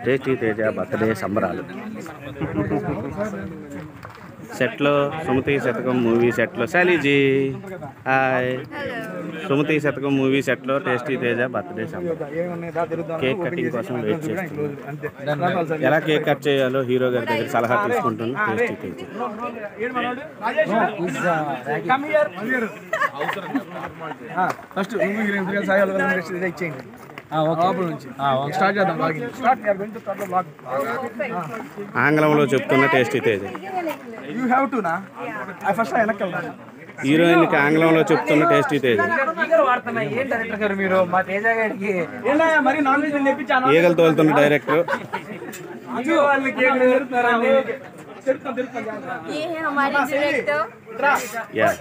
Tasty Teja birthday సంబరాలు సెట్లో సుమతి శతకం మూవీ సెట్లో శాలీజీ హాయ్ సుమతి శతకం మూవీ సెట్లో టేస్టీ తేజ బర్త్డే సంబరాలు కేక్ కటింగ్ కోసం వెయిట్ చేస్తున్నాను. ఎలా కేక్ కట్ చేయాలో హీరో గారి దగ్గర సలహా తీసుకుంటున్నాను. టేస్టీ తేజ ఫస్ట్ ఇచ్చేయండి. ఆంగ్లంలో చెప్తున్న టేస్టీ తేజ హీరోయిన్కి ఆంగ్లంలో చెప్తున్న టేస్టీ తేజ ఈగలు తోలుతున్న డైరెక్టర్. ये है हमारे डायरेक्टर।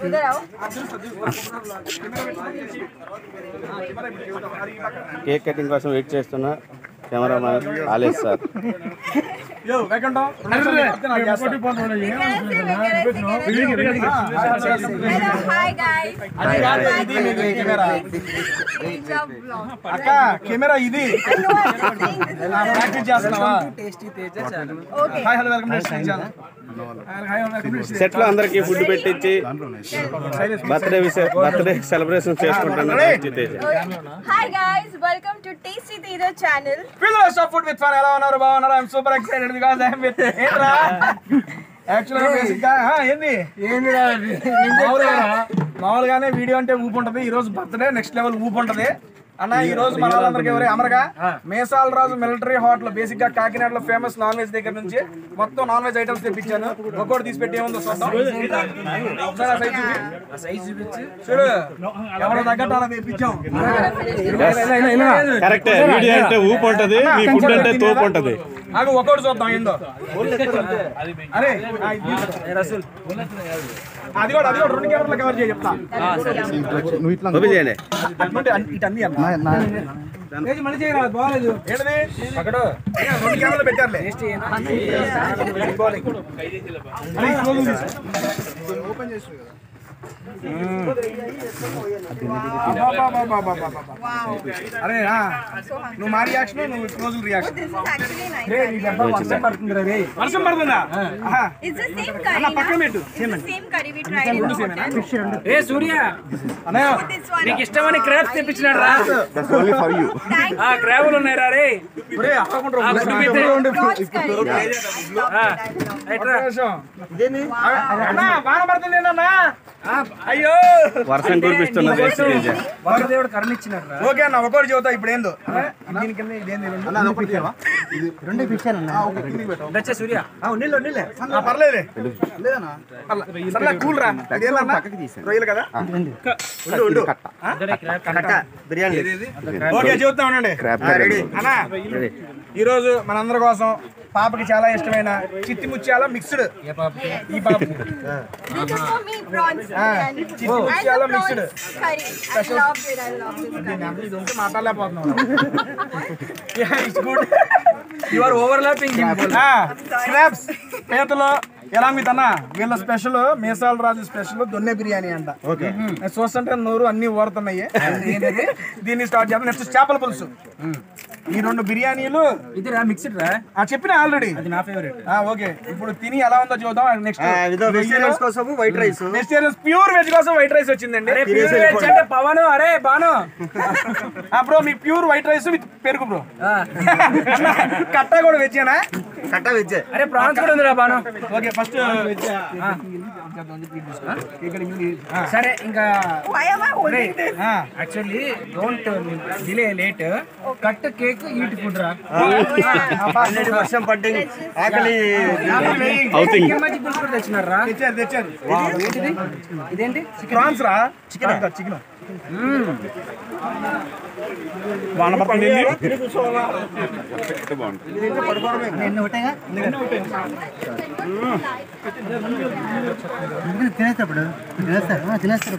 इधर आओ। కేక్ కటింగ్ కోసం వెయిట్ చేస్తున్న cameraman Alesh sir. Hi guys. అక్క కెమెరా ఇది ప్రాక్టీస్ చేస్తున్నావా? Hi hello welcome to channel. సెట్లో అందరికీ ఫుడ్ పెట్టించి బర్త్డే సెలబ్రేషన్ చేసుకుంటున్న tasty Teja. Hi guys, welcome to tasty Teja channel. Fills of food with fun. ఎలా ఉన్నారు? బాగున్నారా? I am super excited because I am with ఏంట్రా యాక్చువల్గా బేసిక్గా మామూలుగానే వీడియో అంటే ఊపు ఉంటుంది. ఈ రోజు బర్త్డే నెక్స్ట్ లెవెల్ ఊపు ఉంటుంది అన్న. ఈ రోజు మన వాళ్ళందరికీ ఎవరే అమరగా మేసాల రాజు మిలిటరీ హోటల్, బేసిక్ గా కాకినాడలో ఫేమస్ నాన్ వెజ్ దగ్గర నుంచి మొత్తం నాన్ వెజ్ ఐటమ్స్ తెప్పించాను. ఒక్కోటి తీసి పెట్టి ఏముందో చూద్దాం. చూడు ఎవరో తగ్గట్టు అలా తెప్పించాం. కరెక్ట్. వీడియో అంటే ఊపు ఉంటుంది, మీ ఫుడ్ అంటే తోపు ఉంటుంది. నాకు ఒక్కోటి చూద్దాం ఏందో. అరే అది కూడా 2 కెమెరాలు కవర్ చేయ చెప్తా. ఇటన్నీ మళ్ళీ చేయరా బాగాలేదు. ఏంటది అక్కడ 2 కెమెరాలు పెట్టారులే. ఓపెన్ చేసి అరే నువ్వు మా రియాక్షన్, నువ్వు క్లోజ్ రియాక్షన్. వర్షం పడుతుందా? పక్కన పెట్టు. సూర్య నీకు ఇష్టమని క్రాబ్స్ తెప్పించినాడు రా. క్రాబులు ఉన్నాయి రా రే. బాగా పడుతుంది ఏంటన్నా? అయ్యో వర్షం కురిపిస్తున్న దేవుడు కరుణ ఇచ్చినాడు. ఓకే అన్న ఒకటి చెబుతా. ఇప్పుడు ఏందో సూర్య పర్లేదు కూల్ రా. రొయ్యలు కదా ఓకే చెబుతా ఉండండి. అన్నా ఈరోజు మనందరి కోసం పాపకి చాలా ఇష్టమైన చిట్టి ముత్యాల మిక్స్డ్. ఈ పాప ముత్యాల మిక్స్డ్ మాట్లాడలేకపోతున్నాం. స్క్రాప్స్ పేతలో ఎలా మీ తన వీళ్ళ స్పెషల్ మేసాల రాజు స్పెషల్ దొన్నె బిర్యానీ అంట. చూస్తుంటే నోరు అన్ని ఓడుతున్నాయి. దీన్ని స్టార్ట్ చేద్దాం. నెక్స్ట్ చేపల పులుసు. ఈ 2 బిర్యానీలు ఇది మిక్స్డ్ రా చెప్పిన ఆల్రెడీ. అది నా ఫేవరెట్. ఓకే ఇప్పుడు తిని ఎలా ఉందో చూద్దాం. నెక్స్ట్ వెజిటేరియన్స్ కోసం white rice. Vegetarians pure veg కోసం వైట్ రైస్ వచ్చిందండి. పవన్ అరే బాను బ్రో మీ ప్యూర్ వైట్ రైస్ విత్ పెరుగు బ్రో. కట్టా కూడా వెజ్జేనా? కట్టా వెజ్జే. అరే ప్రాన్స్ కూడా ఉందిరా బాను. ఓకే ఫస్ట్ సరే ఇంకా actually don't delay late cut cake eat food రా. వర్షం పడ్డింది ఆకలి తెచ్చినారు రా. తెచ్చారు. ఇదేంటి ప్రాన్స్ రా. చికెన్ వాన పడుతుంది. తినేస్తాడు